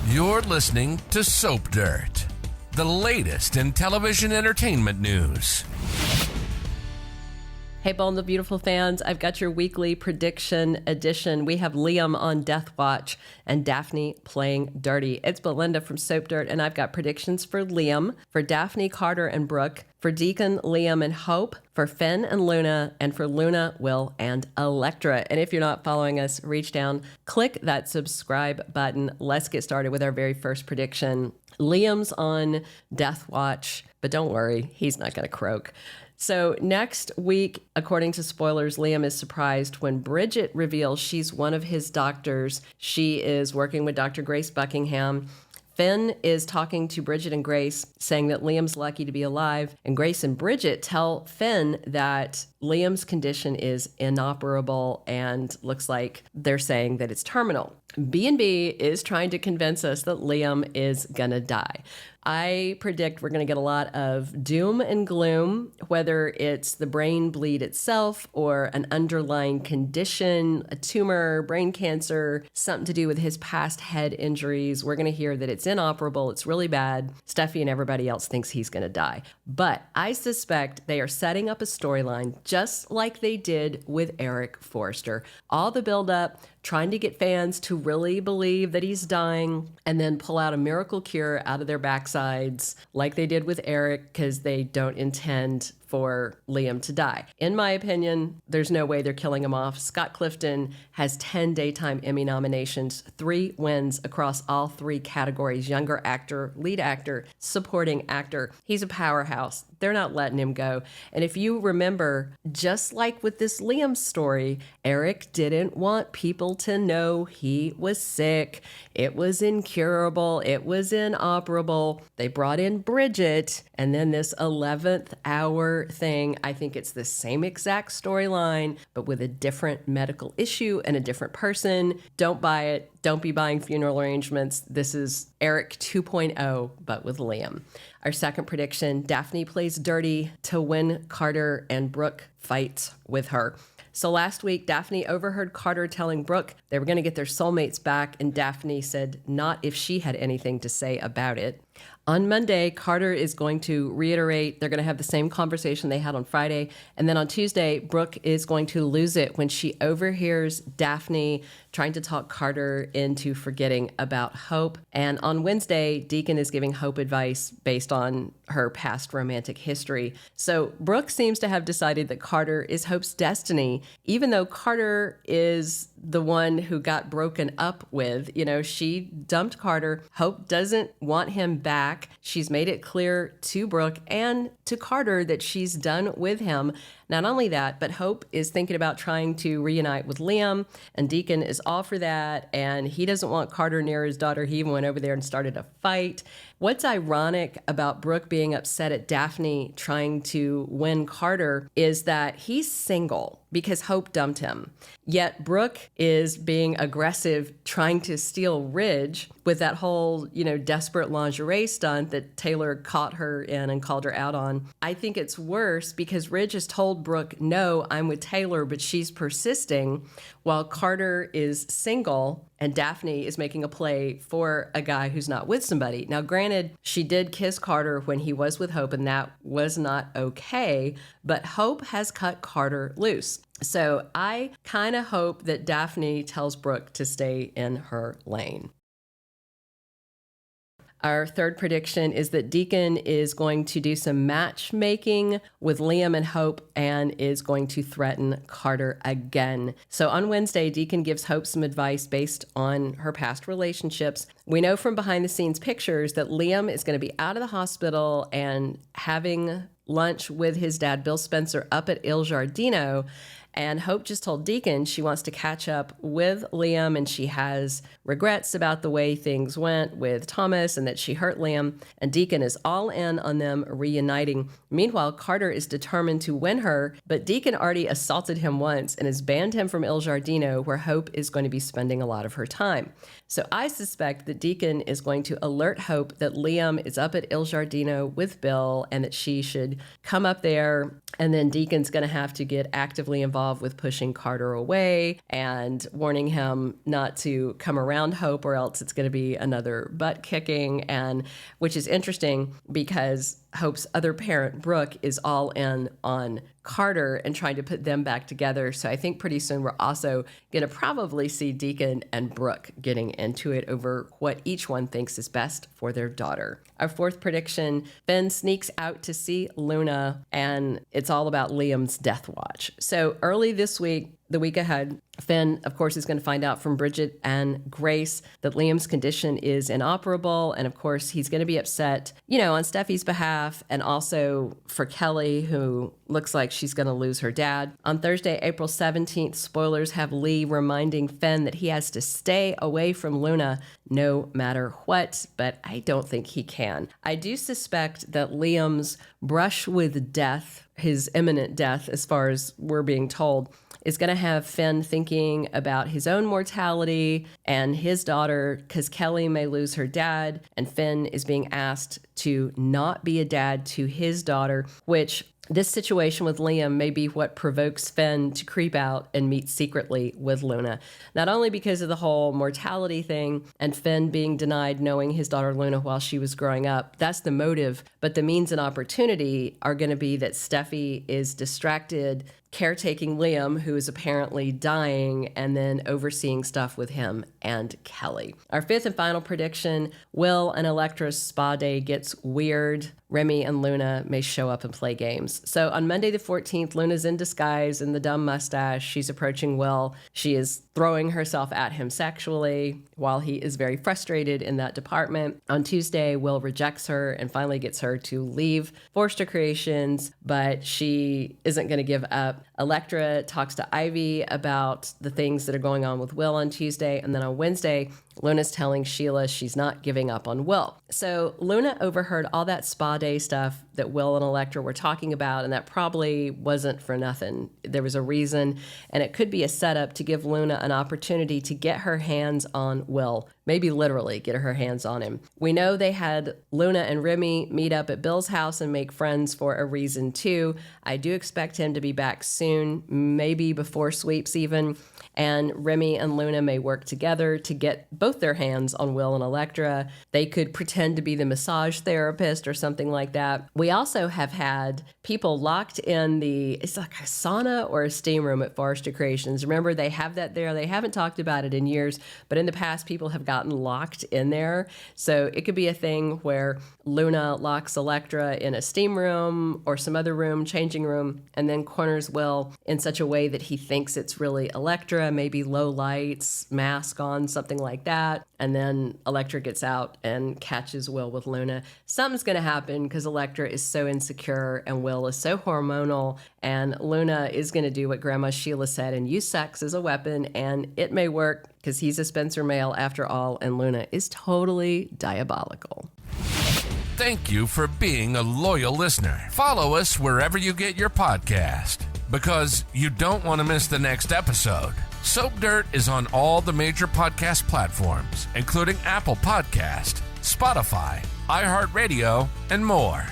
You're listening to Soap Dirt, the latest in television entertainment news. Hey, Bold and the Beautiful fans, I've got your weekly prediction edition. We have Liam on Death Watch and Daphne playing dirty. It's Belinda from Soap Dirt, and I've got predictions for Liam, for Daphne, Carter, and Brooke, for Deacon, Liam, and Hope, for Finn and Luna, and for Luna, Will, and Electra. And if you're not following us, reach down, click that subscribe button. Let's get started with our very first prediction. Liam's on Death Watch, but don't worry, he's not going to croak. So next week, according to spoilers, Liam is surprised when Bridget reveals she's one of his doctors. She is working with Dr. Grace Buckingham. Finn is talking to Bridget and Grace, saying that Liam's lucky to be alive. And Grace and Bridget tell Finn that Liam's condition is inoperable and looks like they're saying that it's terminal. B&B is trying to convince us that Liam is gonna die. I predict we're going to get a lot of doom and gloom, whether it's the brain bleed itself or an underlying condition, a tumor, brain cancer, something to do with his past head injuries. We're going to hear that it's inoperable, it's really bad. Steffi and everybody else thinks he's going to die. But I suspect they are setting up a storyline just like they did with Eric Forrester. All the buildup, trying to get fans to really believe that he's dying and then pull out a miracle cure out of their backsides like they did with Eric because they don't intend for Liam to die. In my opinion, there's no way they're killing him off. Scott Clifton has 10 Daytime Emmy nominations, 3 wins across all 3 categories: younger actor, lead actor, supporting actor. He's a powerhouse. They're not letting him go. And if you remember, just like with this Liam story, Eric didn't want people to know he was sick. It was incurable. It was inoperable. They brought in Bridget, and then this 11th hour thing. I think it's the same exact storyline, but with a different medical issue and a different person. Don't buy it. Don't be buying funeral arrangements. This is Eric 2.0, but with Liam. Our second prediction, Daphne plays dirty to win Carter, and Brooke fights with her. So last week, Daphne overheard Carter telling Brooke they were going to get their soulmates back, and Daphne said not if she had anything to say about it. On Monday, Carter is going to reiterate they're going to have the same conversation they had on Friday. And then on Tuesday, Brooke is going to lose it when she overhears Daphne trying to talk Carter into forgetting about Hope. And on Wednesday, Deacon is giving Hope advice based on her past romantic history. So Brooke seems to have decided that Carter is Hope's destiny, even though Carter is the one who got broken up with. You know, she dumped Carter. Hope doesn't want him back. She's made it clear to Brooke and to Carter that she's done with him. Not only that, but Hope is thinking about trying to reunite with Liam, and Deacon is all for that, and he doesn't want Carter near his daughter. He even went over there and started a fight. What's ironic about Brooke being upset at Daphne trying to win Carter is that he's single because Hope dumped him. Yet Brooke is being aggressive, trying to steal Ridge with that whole, desperate lingerie stunt that Taylor caught her in and called her out on. I think it's worse because Ridge has told Brooke, no, I'm with Taylor, but she's persisting while Carter is single and Daphne is making a play for a guy who's not with somebody. Now, granted, she did kiss Carter when he was with Hope, and that was not okay, but Hope has cut Carter loose. So I kind of hope that Daphne tells Brooke to stay in her lane. Our third prediction is that Deacon is going to do some matchmaking with Liam and Hope and is going to threaten Carter again. So on Wednesday, Deacon gives Hope some advice based on her past relationships. We know from behind the scenes pictures that Liam is going to be out of the hospital and having lunch with his dad, Bill Spencer, up at Il Giardino. And Hope just told Deacon she wants to catch up with Liam and she has regrets about the way things went with Thomas and that she hurt Liam. And Deacon is all in on them reuniting. Meanwhile, Carter is determined to win her, but Deacon already assaulted him once and has banned him from Il Giardino, where Hope is going to be spending a lot of her time. So I suspect that Deacon is going to alert Hope that Liam is up at Il Giardino with Bill and that she should come up there. And then Deacon's going to have to get actively involved involved with pushing Carter away and warning him not to come around Hope or else it's going to be another butt kicking, and which is interesting because Hope's other parent, Brooke, is all in on Carter and trying to put them back together. So I think pretty soon we're also going to probably see Deacon and Brooke getting into it over what each one thinks is best for their daughter. Our fourth prediction, Finn sneaks out to see Luna, and it's all about Liam's death watch. So early this week, the week ahead, Finn, of course, is going to find out from Bridget and Grace that Liam's condition is inoperable. And of course, he's going to be upset, on Steffi's behalf and also for Kelly, who looks like she's going to lose her dad. On Thursday, April 17th, spoilers have Li reminding Finn that he has to stay away from Luna no matter what, but I don't think he can. I do suspect that Liam's brush with death, his imminent death, as far as we're being told, is going to have Finn thinking about his own mortality and his daughter, because Kelly may lose her dad, and Finn is being asked to not be a dad to his daughter, which this situation with Liam may be what provokes Finn to creep out and meet secretly with Luna. Not only because of the whole mortality thing and Finn being denied knowing his daughter Luna while she was growing up, that's the motive, but the means and opportunity are going to be that Steffi is distracted caretaking Liam, who is apparently dying, and then overseeing stuff with him and Kelly. Our fifth and final prediction, Will and Electra's spa day gets weird. Remy and Luna may show up and play games. So on Monday the 14th, Luna's in disguise in the dumb mustache. She's approaching Will. She is throwing herself at him sexually while he is very frustrated in that department. On Tuesday, Will rejects her and finally gets her to leave Forrester Creations, but she isn't going to give up. Electra talks to Ivy about the things that are going on with Will on Tuesday, and then on Wednesday, Luna's telling Sheila she's not giving up on Will. So Luna overheard all that spa day stuff that Will and Electra were talking about, and that probably wasn't for nothing. There was a reason, and it could be a setup to give Luna an opportunity to get her hands on Will. Maybe literally get her hands on him. We know they had Luna and Remy meet up at Bill's house and make friends for a reason too. I do expect him to be back soon, maybe before sweeps even. And Remy and Luna may work together to get both their hands on Will and Electra. They could pretend to be the massage therapist or something like that. We also have had people locked in it's like a sauna or a steam room at Forrester Creations. Remember, they have that there. They haven't talked about it in years, but in the past, people have gotten locked in there. So it could be a thing where Luna locks Electra in a steam room or some other room, changing room, and then corners Will in such a way that he thinks it's really Electra, maybe low lights, mask on, something like that. And then Electra gets out and catches Will with Luna. Something's going to happen because Electra is so insecure and Will is so hormonal, and Luna is going to do what Grandma Sheila said and use sex as a weapon, and it may work because he's a Spencer male after all, and Luna is totally diabolical. Thank you for being a loyal listener. Follow us wherever you get your podcast, because you don't want to miss the next episode. Soap Dirt is on all the major podcast platforms, including Apple Podcast, Spotify, iHeartRadio, and more.